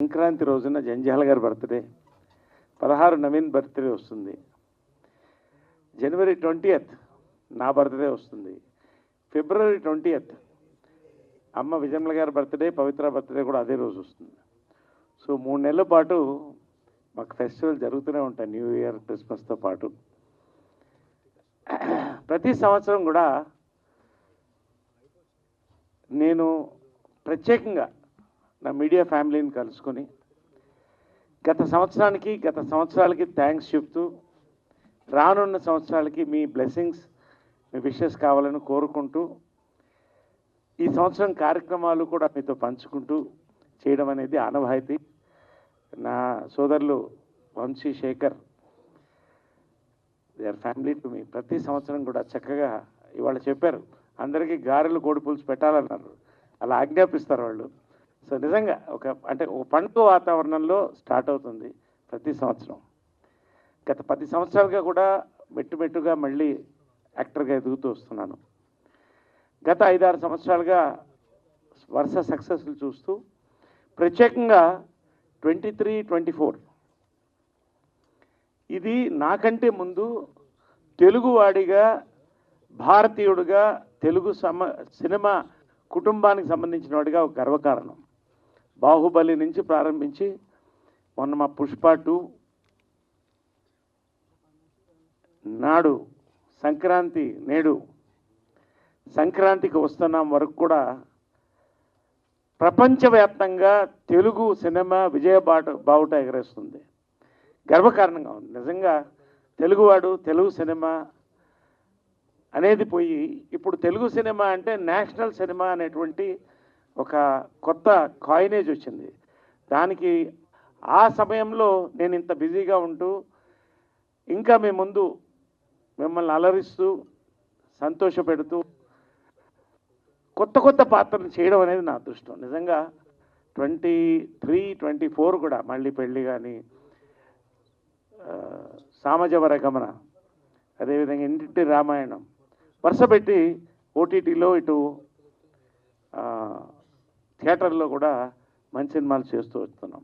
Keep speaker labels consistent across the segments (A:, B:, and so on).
A: సంక్రాంతి రోజున జంజాల గారి birthday, 16 Naveen birthday వస్తుంది. జనవరి 20th నా బర్త్డే వస్తుంది. ఫిబ్రవరి 20th అమ్మ విజయమ్మ గారి బర్త్డే, పవిత్ర బర్త్డే కూడా అదే రోజు వస్తుంది. సో 3 నెలల పాటు మాకు ఫెస్టివల్ జరుగుతూనే ఉంటాయి, న్యూ ఇయర్ క్రిస్మస్తో పాటు. ప్రతి సంవత్సరం కూడా నేను ప్రత్యేకంగా నా మీడియా ఫ్యామిలీని కలుసుకొని గత సంవత్సరాలకి థ్యాంక్స్ చెప్తూ, రానున్న సంవత్సరాలకి మీ బ్లెస్సింగ్స్, మీ విషెస్ కావాలని కోరుకుంటూ, ఈ సంవత్సరం కార్యక్రమాలు కూడా మీతో పంచుకుంటూ చేయడం అనేది ఆనవాయితీ. నా సోదరులు Vamsi, Sekhar, they are family to me. ప్రతి సంవత్సరం కూడా చక్కగా ఇవాళ చెప్పారు, అందరికీ గారెలు కోడి పులుసు పెట్టాలన్నారు, అలా ఆజ్ఞాపిస్తారు వాళ్ళు. సో నిజంగా ఒక పండుగ వాతావరణంలో స్టార్ట్ అవుతుంది ప్రతి సంవత్సరం. గత 10 సంవత్సరాలుగా కూడా మెట్టుగా మళ్ళీ యాక్టర్గా ఎదుగుతూ వస్తున్నాను. గత 5-6 సంవత్సరాలుగా వరుస సక్సెస్లు చూస్తూ, ప్రత్యేకంగా 23, 24 ఇది నాకంటే ముందు తెలుగువాడిగా, భారతీయుడిగా, తెలుగు సినిమా కుటుంబానికి సంబంధించిన వాడిగా ఒక గర్వకారణం. బాహుబలి నుంచి ప్రారంభించి మొన్న మా పుష్ప 2, నాడు సంక్రాంతి, నేడు సంక్రాంతికి వస్తున్నాం వరకు కూడా ప్రపంచవ్యాప్తంగా తెలుగు సినిమా బావుట ఎగరేస్తుంది. గర్వకారణంగా ఉంది. నిజంగా తెలుగువాడు, తెలుగు సినిమా అనేది పోయి ఇప్పుడు తెలుగు సినిమా అంటే నేషనల్ సినిమా అనేటువంటి ఒక కొత్త కాయినేజ్ వచ్చింది. దానికి ఆ సమయంలో నేను ఇంత బిజీగా ఉంటూ, ఇంకా మీ ముందు మిమ్మల్ని అలరిస్తూ, సంతోషపెడుతూ కొత్త పాత్రలు చేయడం అనేది నా అదృష్టం. నిజంగా 23, 24 కూడా మళ్ళీ పెళ్ళి కానీ, సామజవర గమన, అదేవిధంగా ఇంటింటి రామాయణం వరుస పెట్టి ఓటీటీలో, ఇటు థియేటర్లో కూడా మంచి సినిమాలు చేస్తూ వస్తున్నాం.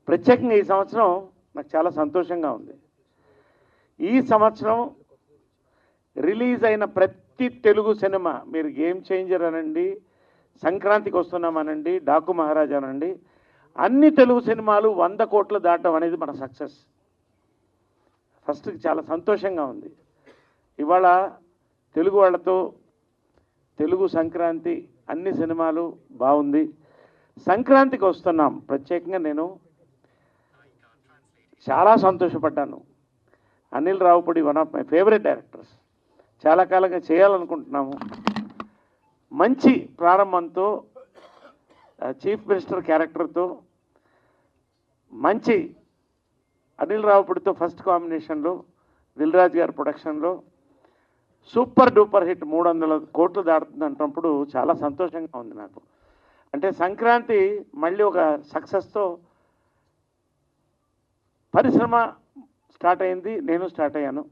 A: ప్రత్యేకంగా ఈ సంవత్సరం నాకు చాలా సంతోషంగా ఉంది. ఈ సంవత్సరం రిలీజ్ అయిన ప్రతి తెలుగు సినిమా, మీరు గేమ్ చేంజర్ అనండి, సంక్రాంతికి వస్తున్నామనండి, డాకు మహారాజా అనండి, అన్ని తెలుగు సినిమాలు 100 కోట్లు దాటం అనేది మన సక్సెస్. ఫస్ట్కి చాలా సంతోషంగా ఉంది. ఇవాళ తెలుగు వాళ్ళతో తెలుగు సంక్రాంతి అన్ని సినిమాలు బాగుంది. సంక్రాంతికి వస్తున్నాం ప్రత్యేకంగా నేను చాలా సంతోషపడ్డాను. Anil Ravipudi one of my favourite directors, చాలా కాలంగా చేయాలనుకుంటున్నాము. మంచి ప్రారంభంతో, చీఫ్ మినిస్టర్ క్యారెక్టర్తో, మంచి అనిల్ రావుపూడితో ఫస్ట్ కాంబినేషన్లో, దిల్ రాజు గారి ప్రొడక్షన్లో సూపర్ డూపర్ హిట్ 300 కోట్లు దాటుతుంది అంటున్నప్పుడు చాలా సంతోషంగా ఉంది నాకు. అంటే సంక్రాంతి మళ్ళీ ఒక సక్సెస్తో పరిశ్రమ స్టార్ట్ అయింది, నేను స్టార్ట్ అయ్యాను.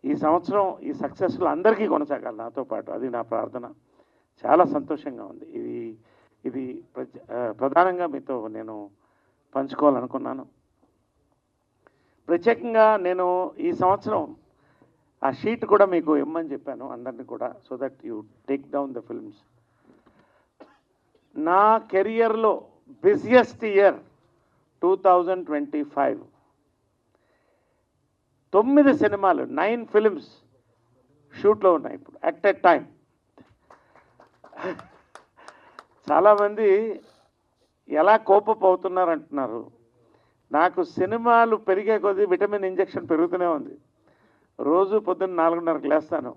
A: ఈ సంవత్సరం ఈ సక్సెస్లు అందరికీ కొనసాగాలి నాతో పాటు, అది నా ప్రార్థన. చాలా సంతోషంగా ఉంది. ఇది ప్రధానంగా మీతో నేను పంచుకోవాలనుకున్నాను. ప్రత్యేకంగా నేను ఈ సంవత్సరం ఆ షీట్ కూడా మీకు ఇమ్మని చెప్పాను అందరినీ కూడా, so that you take down the films. నా కెరియర్లో బిజియెస్ట్ ఇయర్ 2025. 9 సినిమాలు, 9 ఫిల్మ్స్ షూట్లో ఉన్నాయి ఇప్పుడు అట్ ఎ టైం. చాలామంది ఎలా కోపప్ అవుతున్నారు అంటున్నారు. నాకు సినిమాలు పెరిగే కొద్దీ విటమిన్ ఇంజెక్షన్ పెరుగుతూనే ఉంది. రోజు పొద్దున్న 4:30కి లేస్తాను,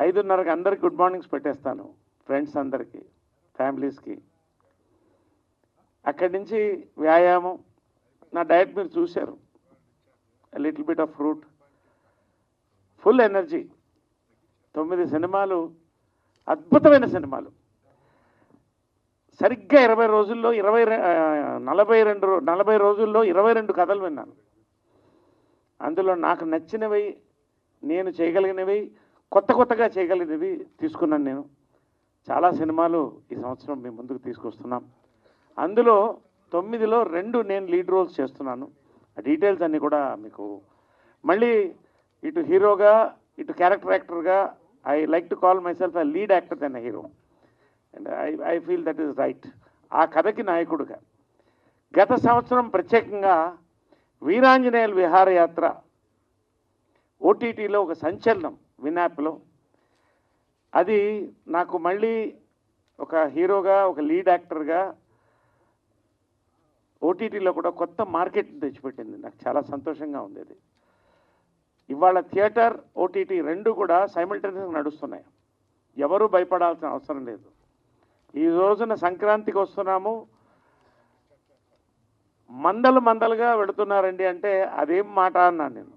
A: 5:30కి అందరికి గుడ్ మార్నింగ్స్ పెట్టేస్తాను, ఫ్రెండ్స్ అందరికీ, ఫ్యామిలీస్కి. అక్కడి నుంచి వ్యాయామం, నా డయట్ మీరు చూశారు, little bit of fruit, full energy. 9 సినిమాలు, అద్భుతమైన సినిమాలు. సరిగ్గా 20 రోజుల్లో 40 రోజుల్లో 22 కథలు విన్నాను. అందులో నాకు నచ్చినవి, నేను చేయగలిగినవి, కొత్తగా చేయగలిగినవి తీసుకున్నాను నేను. చాలా సినిమాలు ఈ సంవత్సరం మీ ముందుకు తీసుకొస్తున్నాం. అందులో 9లో 2 నేను లీడ్ రోల్స్ చేస్తున్నాను. ఆ డీటెయిల్స్ అన్నీ కూడా మీకు మళ్ళీ ఇటు హీరోగా ఇటు క్యారెక్టర్ యాక్టర్గా I like to call myself a lead actor than a hero and I feel that is right. ఆ కథకి నాయకుడుగా గత సంవత్సరం ప్రత్యేకంగా వీరాంజనేయుల విహారయాత్ర ఓటీటీలో ఒక సంచలనం వినాప్లో. అది నాకు మళ్ళీ ఒక హీరోగా ఒక లీడ్ యాక్టర్గా ఓటీటీలో కూడా కొత్త మార్కెట్ తెచ్చిపెట్టింది. నాకు చాలా సంతోషంగా ఉంది. అది ఇవాళ థియేటర్ ఓటీటీ 2 కూడా సైమల్టేనియస్గా నడుస్తున్నాయి. ఎవరూ భయపడాల్సిన అవసరం లేదు. ఈ రోజున సంక్రాంతికి వస్తున్నాము, మందలుగా వెళుతున్నారండి అంటే అదేం మాట అన్నాను నేను.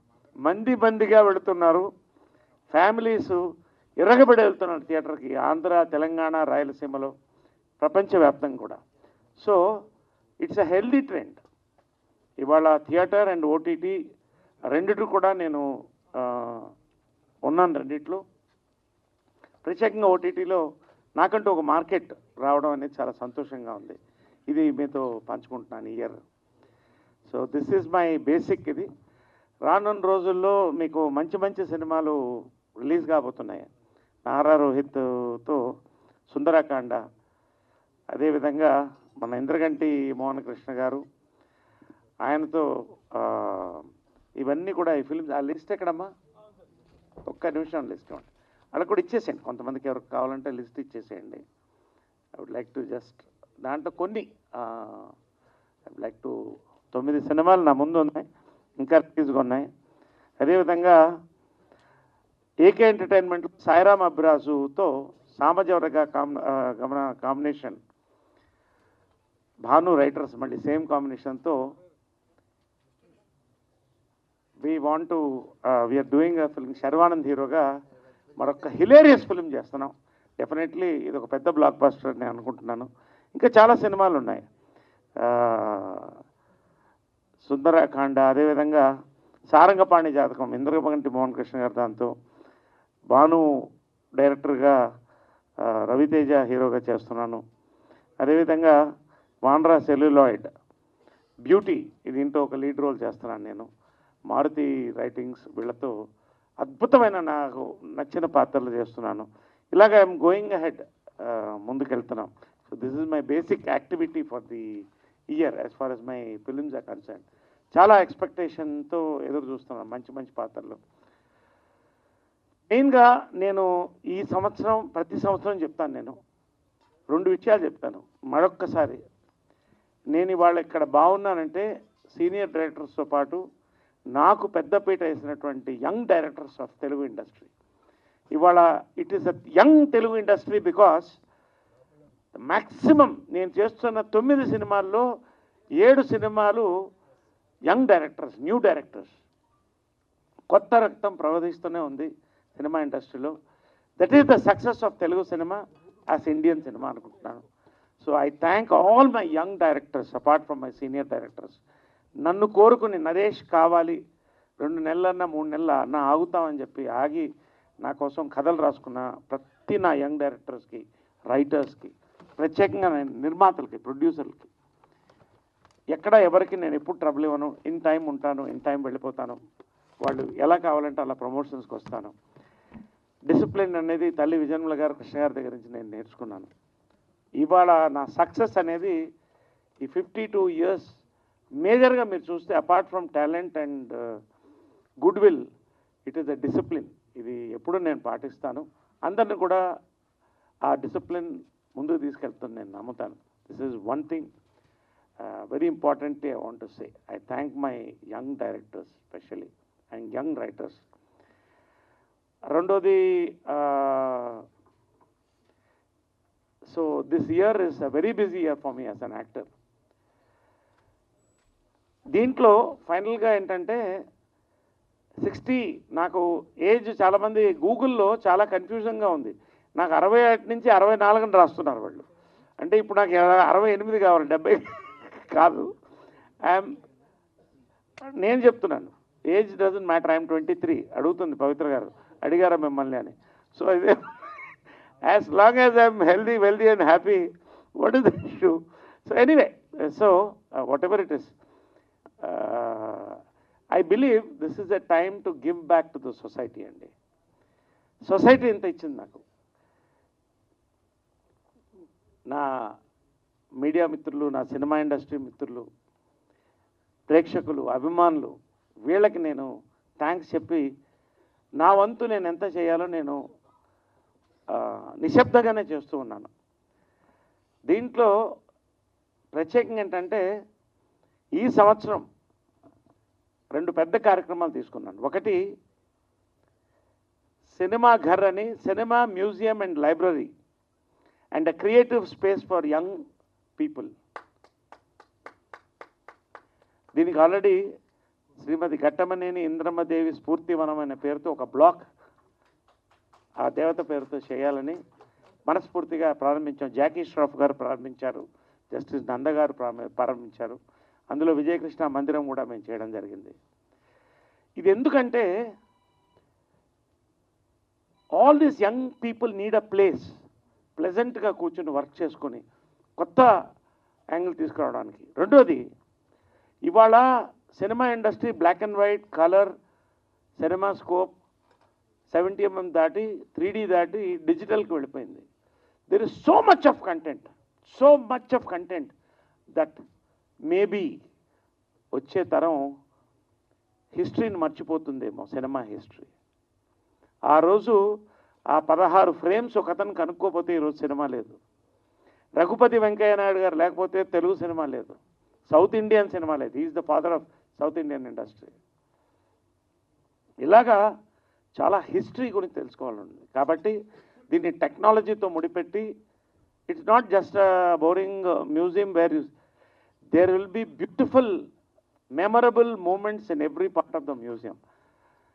A: మందిగా వెళుతున్నారు, ఫ్యామిలీసు ఇరగబడి వెళ్తున్నారు థియేటర్కి. ఆంధ్ర, తెలంగాణ, రాయలసీమలో, ప్రపంచవ్యాప్తంగా కూడా. So it's a healthy trend. ఇవాళ థియేటర్ అండ్ ఓటీటీ రెండిటి కూడా నేను ఉన్నాను. రెండిట్లో ప్రత్యేకంగా ఓటీటీలో నాకంటూ ఒక మార్కెట్ రావడం అనేది చాలా సంతోషంగా ఉంది. ఇది మీతో పంచుకుంటున్నాను ఈ year. So this is my basic. ఇది రానున్న రోజుల్లో మీకు మంచి సినిమాలు రిలీజ్ కాబోతున్నాయి. నారా రోహిత్తో సుందరకాండ, అదేవిధంగా మన ఇంద్రగంటి మోహన్ కృష్ణ గారు ఆయనతో ఇవన్నీ కూడా ఈ ఫిల్మ్స్. ఆ లిస్ట్ ఎక్కడమ్మా? ఒక్క నిమిషం లిస్ట్ ఇవ్వండి. అలా కూడా ఇచ్చేసేయండి, కొంతమందికి ఎవరికి కావాలంటే లిస్ట్ ఇచ్చేసేయండి. I would like to just దాంట్లో కొన్ని ఐ వుడ్ లైక్ టు 9 సినిమాలు నా ముందు ఉన్నాయి, ఇంకా రిలీజ్గా ఉన్నాయి. అదేవిధంగా ఏకే ఎంటర్టైన్మెంట్ సాయిరామ్ అబ్రాజుతో సామజవరగా కాంబినేషన్, భాను రైటర్స్ మళ్ళీ సేమ్ కాంబినేషన్తో we're doing a film. Sharwanand హీరోగా మరొక హిలేరియస్ ఫిల్మ్ చేస్తున్నాం. డెఫినెట్లీ ఇది ఒక పెద్ద బ్లాక్ బస్టర్ నేను అనుకుంటున్నాను. ఇంకా చాలా సినిమాలు ఉన్నాయి. సుందరకాండ, అదేవిధంగా సారంగపాణి జాతకం, ఇంద్రగంటి మోహన్ కృష్ణ గారు దాంతో, భాను డైరెక్టర్గా, రవితేజ హీరోగా చేస్తున్నాను. అదేవిధంగా వాండ్రా సెల్యులాయిడ్, బ్యూటీ, దీంతో ఒక లీడ్ రోల్ చేస్తున్నాను నేను. మారుతి రైటింగ్స్ వీళ్ళతో అద్భుతమైన నాకు నచ్చిన పాత్రలు చేస్తున్నాను. ఇలాగ ఐఎమ్ గోయింగ్ అహెడ్, ముందుకెళ్తున్నాం. So this is my basic activity for the year as far as my films are concern. చాలా ఎక్స్పెక్టేషన్తో ఎదురు చూస్తున్నాను మంచి పాత్రలు. మెయిన్గా నేను ఈ సంవత్సరం, ప్రతి సంవత్సరం చెప్తాను, నేను 2 విషయాలు చెప్తాను. మరొక్కసారి నేను ఇవాళ ఇక్కడ బాగున్నానంటే సీనియర్ డైరెక్టర్స్తో పాటు నాకు పెద్దపీట వేసినటువంటి young directors of Telugu industry. ఇవాళ it is a young Telugu industry because maximum నేను చేస్తున్న 9 సినిమాల్లో 7 సినిమాలు యంగ్ డైరెక్టర్స్, న్యూ డైరెక్టర్స్. కొత్త రక్తం ప్రవహిస్తూనే ఉంది సినిమా ఇండస్ట్రీలో. That is the success of Telugu cinema as Indian cinema అనుకుంటున్నాను. So I thank all my young directors apart from my senior directors. నన్ను కోరుకుని నరేష్ కావాలి 2 నెలలన్నా 3 నెలల అన్న ఆగుతామని చెప్పి ఆగి నా కోసం కథలు రాసుకున్న ప్రతి నా యంగ్ డైరెక్టర్స్కి, రైటర్స్కి, ప్రత్యేకంగా నిర్మాతలకి, ప్రొడ్యూసర్లకి, ఎక్కడ ఎవరికి నేను ఎప్పుడు ట్రబుల్ ఇవ్వను. ఇన్ టైం ఉంటాను, ఇన్ టైం వెళ్ళిపోతాను. వాళ్ళు ఎలా కావాలంటే అలా ప్రమోషన్స్కి వస్తాను. డిసిప్లిన్ అనేది తల్లి విజయన్మల గారు, కృష్ణ గారి దగ్గర నుంచి నేను నేర్చుకున్నాను. ఇవాళ నా సక్సెస్ అనేది ఈ 52 years మేజర్గా మీరు చూస్తే apart from talent and good will, it is a discipline. ఇది ఎప్పుడు నేను పాటిస్తాను. అందరిని కూడా ఆ డిసిప్లిన్ ముందుకు తీసుకెళ్తాను నేను నమ్ముతాను. This is one thing very importantly I want to say. I thank my young directors specially and young writers. రెండోది, so this year is a very busy year for me as an actor. దీంట్లో ఫైనల్గా ఏంటంటే 60, నాకు age చాలామంది గూగుల్లో చాలా కన్ఫ్యూజన్గా ఉంది. నాకు 61 నుంచి 64 అని రాస్తున్నారు వాళ్ళు. అంటే ఇప్పుడు నాకు 68 కావాలి, 70 కాదు. నేను చెప్తున్నాను ఏజ్ డజంట్ మ్యాటర్. ఐఎమ్ 23. అడుగుతుంది పవిత్ర గారు, అడిగారా మిమ్మల్ని అని. సో ఇదే As long as I'm healthy, wealthy, and happy, what is the issue? So anyway, whatever it is, I believe this is a time to give back to the society. And society ఎంత ఇచ్చింది నాకు. నా media మిత్రులు, నా cinema industry మిత్రులు, ప్రేక్షకులు, అభిమానులు, వీళ్ళకి నేను థ్యాంక్స్ చెప్పి నా వంతు నేను ఎంత చేయాలో నేను నిశ్శబ్దంగానే చేస్తూ ఉన్నాను. దీంట్లో ప్రత్యేకంగా ఏంటంటే ఈ సంవత్సరం 2 పెద్ద కార్యక్రమాలు తీసుకున్నాను. ఒకటి సినిమా ఘర్ అని, cinema museum and library and a creative space for young people. దీనికి ఆల్రెడీ శ్రీమతి ఘట్టమనేని ఇంద్రమ్మదేవి స్ఫూర్తివనం అనే పేరుతో ఒక బ్లాక్ ఆ దేవత పేరుతో చేయాలని మనస్ఫూర్తిగా ప్రారంభించాం. జాకీ ష్రాఫ్ గారు ప్రారంభించారు, జస్టిస్ నంద గారు ప్రారంభించారు. అందులో విజయకృష్ణ మందిరం కూడా మేము చేయడం జరిగింది. ఇది ఎందుకంటే all these young people need a place, ప్లెజెంట్గా కూర్చుని వర్క్ చేసుకొని కొత్త యాంగిల్ తీసుకురావడానికి. రెండోది, ఇవాళ cinema industry black and white, colour, cinema scope 70 mm దాటి 3D దాటి డిజిటల్కి వెళ్ళిపోయింది. There is so much of content that maybe వచ్చే తరం హిస్టరీని మర్చిపోతుందేమో, సినిమా హిస్టరీ. ఆ రోజు ఆ 16 ఫ్రేమ్స్ ఒక అతను కనుక్కోపోతే ఈరోజు సినిమా లేదు. రఘుపతి వెంకయ్య నాయుడు గారు లేకపోతే తెలుగు సినిమా లేదు, సౌత్ ఇండియన్ సినిమా లేదు. Is the father of south Indian industry. ఇలాగా చాలా హిస్టరీ గురించి తెలుసుకోవాలండి. కాబట్టి దీన్ని టెక్నాలజీతో ముడిపెట్టి, it's not just boring museum where there will be beautiful memorable moments in every part of the museum.